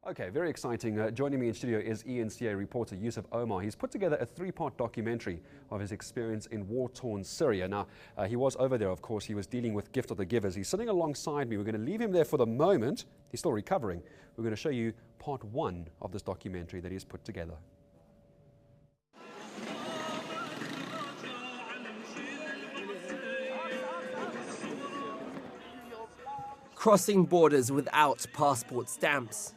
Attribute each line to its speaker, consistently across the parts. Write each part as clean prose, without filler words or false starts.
Speaker 1: Okay, very exciting. Joining me in studio is eNCA reporter Yusuf Omar. He's put together a three-part documentary of his experience in war-torn Syria. Now, he was over there, of course. He was dealing with Gift of the Givers. He's sitting alongside me. We're going to leave him there for the moment. He's still recovering. We're going to show you part one of this documentary that he's put together.
Speaker 2: Crossing borders without passport stamps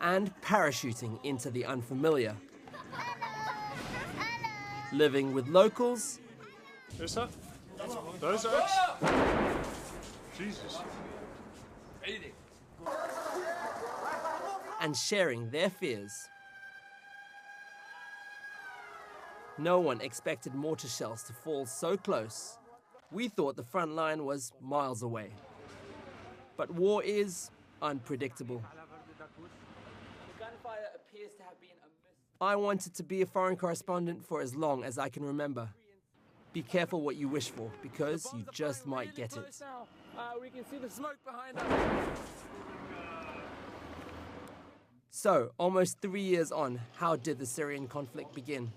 Speaker 2: and parachuting into the unfamiliar. Living with locals.
Speaker 3: Is that? Those eggs? Jesus.
Speaker 2: And sharing their fears. No one expected mortar shells to fall so close. We thought the front line was miles away. But war is unpredictable. I wanted to be a foreign correspondent for as long as I can remember. Be careful what you wish for, because you just might get it.
Speaker 4: We can see the smoke behind us.
Speaker 2: So, almost 3 years on, how did the Syrian conflict begin?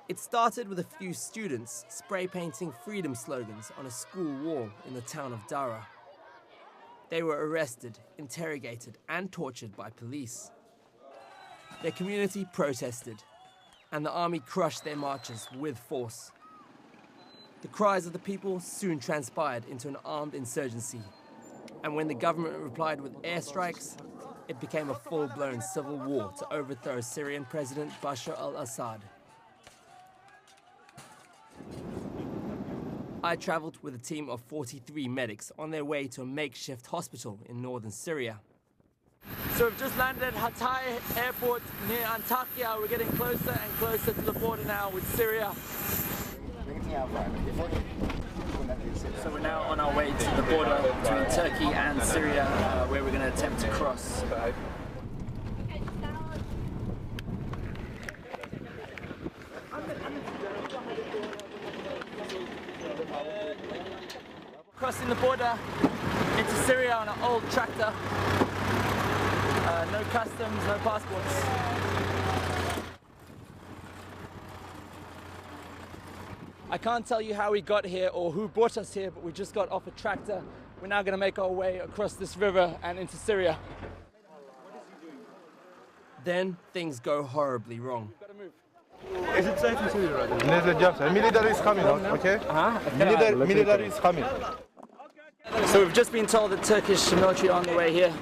Speaker 2: It started with a few students spray painting freedom slogans on a school wall in the town of Dara. They were arrested, interrogated, and tortured by police. Their community protested, and the army crushed their marches with force. The cries of the people soon transpired into an armed insurgency, and when the government replied with airstrikes, it became a full-blown civil war to overthrow Syrian President Bashar al-Assad. I traveled with a team of 43 medics on their way to a makeshift hospital in northern Syria.
Speaker 4: So we've just landed at Hatay Airport near Antakya. We're getting closer and closer to the border now with Syria. So we're now on our way to the border between Turkey and Syria, where we're going to attempt to cross. Crossing the border into Syria on an old tractor. No customs, no passports. I can't tell you how we got here or who brought us here, but we just got off a tractor. We're now going to make our way across this river and into Syria.
Speaker 2: Then things go horribly wrong.
Speaker 5: Is it safe in Syria right now? Military is coming out, okay? Military is coming.
Speaker 4: So we've just been told that Turkish military are on the way here.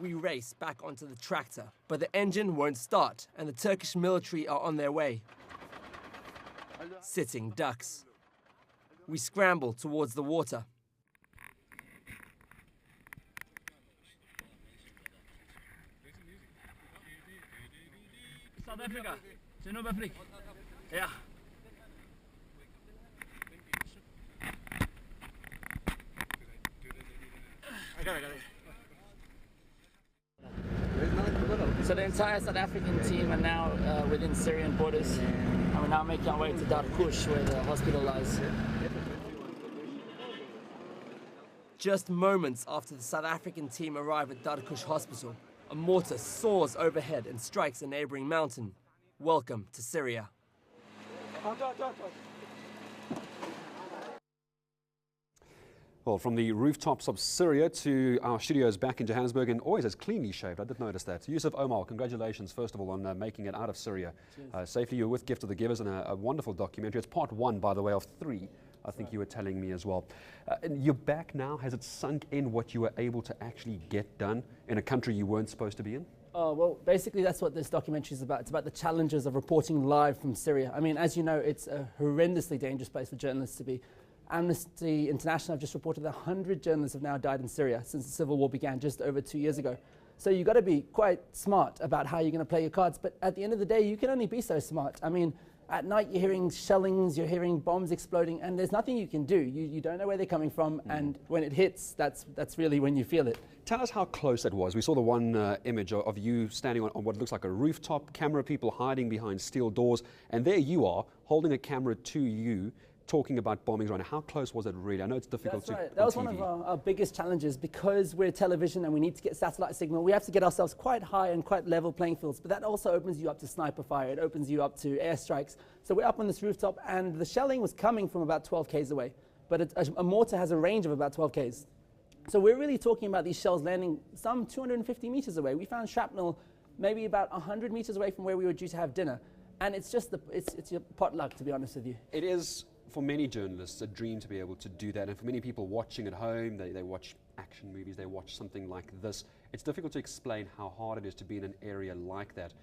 Speaker 2: We race back onto the tractor, but the engine won't start and the Turkish military are on their way. Sitting ducks. We scramble towards the water.
Speaker 4: South Africa, South Africa. Yeah. I got it. So the entire South African team are now within Syrian borders, and we're now making our way to Darkush, where the hospital lies.
Speaker 2: Just moments after the South African team arrive at Darkush Hospital, a mortar soars overhead and strikes a neighboring mountain. Welcome to Syria.
Speaker 1: Well, from the rooftops of Syria to our studios back in Johannesburg, and always as cleanly shaved, I did notice that. Yusuf Omar, congratulations, first of all, on making it out of Syria safely. You were with Gift of the Givers and a wonderful documentary. It's part one, by the way, of 3, I think you were telling me as well. You're back now. Has it sunk in what you were able to actually get done in a country you weren't supposed to be in?
Speaker 6: Oh, well, basically that's what this documentary is about. It's about the challenges of reporting live from Syria. I mean, as you know, it's a horrendously dangerous place for journalists to be. Amnesty International have just reported that 100 journalists have now died in Syria since the civil war began just over 2 years ago. So you've got to be quite smart about how you're going to play your cards. But at the end of the day, you can only be so smart. I mean, At night, you're hearing shellings, you're hearing bombs exploding, and there's nothing you can do. You don't know where they're coming from, and when it hits, that's really when you feel it.
Speaker 1: Tell us how close it was. We saw the one image of you standing on what looks like a rooftop, camera people hiding behind steel doors, and there you are, holding a camera to you, talking about bombings right now. How close was it really? I know it's difficult
Speaker 6: That's
Speaker 1: to
Speaker 6: right. That was one of our biggest challenges, because we're television and we need to get satellite signal. We have to get ourselves quite high and quite level playing fields, but that also opens you up to sniper fire. It opens you up to airstrikes. So we're up on this rooftop, and the shelling was coming from about 12 k's away, but a mortar has a range of about 12 k's. So we're really talking about these shells landing some 250 meters away. We found shrapnel maybe about 100 meters away from where we were due to have dinner. And it's just it's your potluck, to be honest with you.
Speaker 1: It is, for many journalists, a dream to be able to do that. And for many people watching at home, they watch action movies, they watch something like this. It's difficult to explain how hard it is to be in an area like that.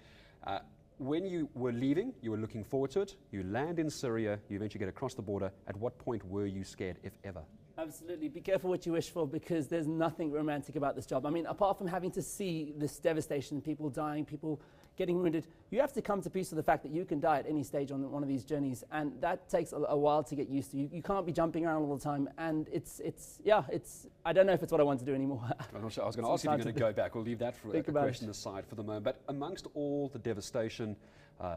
Speaker 1: When you were leaving, you were looking forward to it. You land in Syria, you eventually get across the border. At what point were you scared, if ever?
Speaker 6: Absolutely. Be careful what you wish for, because there's nothing romantic about this job. I mean, apart from having to see this devastation, people dying, people getting wounded, you have to come to peace with the fact that you can die at any stage on one of these journeys, and that takes a while to get used to. You can't be jumping around all the time, and I don't know if it's what I want to do anymore.
Speaker 1: I'm not sure. I was going to ask if you're going to go back. We'll leave that for a question aside for the moment. But amongst all the devastation,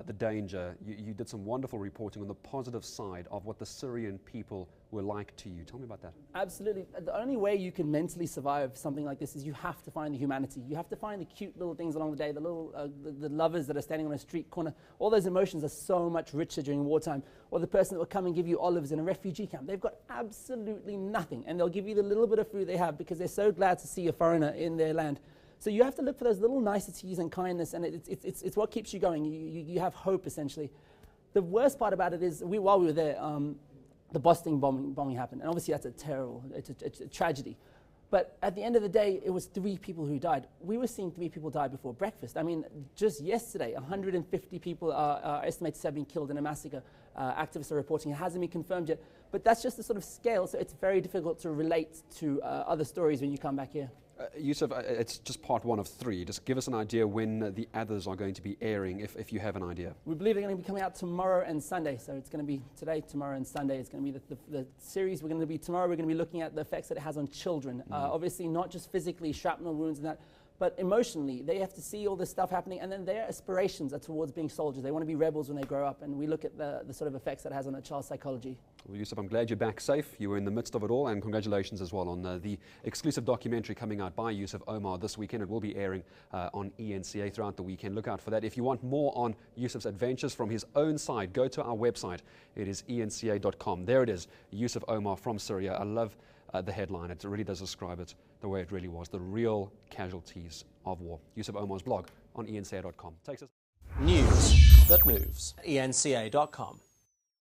Speaker 1: the danger, you did some wonderful reporting on the positive side of what the Syrian people were like to you. Tell me about that.
Speaker 6: Absolutely. The only way you can mentally survive something like this is you have to find the humanity. You have to find the cute little things along the day, the little the lovers that are standing on a street corner. All those emotions are so much richer during wartime. Or the person that will come and give you olives in a refugee camp. They've got absolutely nothing, and they'll give you the little bit of food they have because they're so glad to see a foreigner in their land. So you have to look for those little niceties and kindness, and it's what keeps you going. You have hope, essentially. The worst part about it is, while we were there, the Boston bombing happened, and obviously that's it's a tragedy. But at the end of the day, it was 3 people who died. We were seeing 3 people die before breakfast. I mean, just yesterday, 150 people are estimated to have been killed in a massacre. Activists are reporting. It hasn't been confirmed yet. But that's just the sort of scale, so it's very difficult to relate to other stories when you come back here.
Speaker 1: Yusuf, it's just part 1 of 3. Just give us an idea when the others are going to be airing, if you have an idea.
Speaker 6: We believe they're going to be coming out tomorrow and Sunday. So it's going to be today, tomorrow, and Sunday. It's going to be the series. We're going to be tomorrow. We're going to be looking at the effects that it has on children. Obviously, not just physically, shrapnel wounds and that, but emotionally. They have to see all this stuff happening, and then their aspirations are towards being soldiers. They want to be rebels when they grow up, and we look at the sort of effects that it has on a child's psychology.
Speaker 1: Well, Yusuf, I'm glad you're back safe. You were in the midst of it all, and congratulations as well on the exclusive documentary coming out by Yusuf Omar this weekend. It will be airing on eNCA throughout the weekend. Look out for that. If you want more on Yusuf's adventures from his own side, go to our website. It is eNCA.com. There it is, Yusuf Omar from Syria. I love the headline. It really does describe it the way it really was, the real casualties of war. Yusuf Omar's blog on eNCA.com. Takes us.
Speaker 7: News that moves. eNCA.com.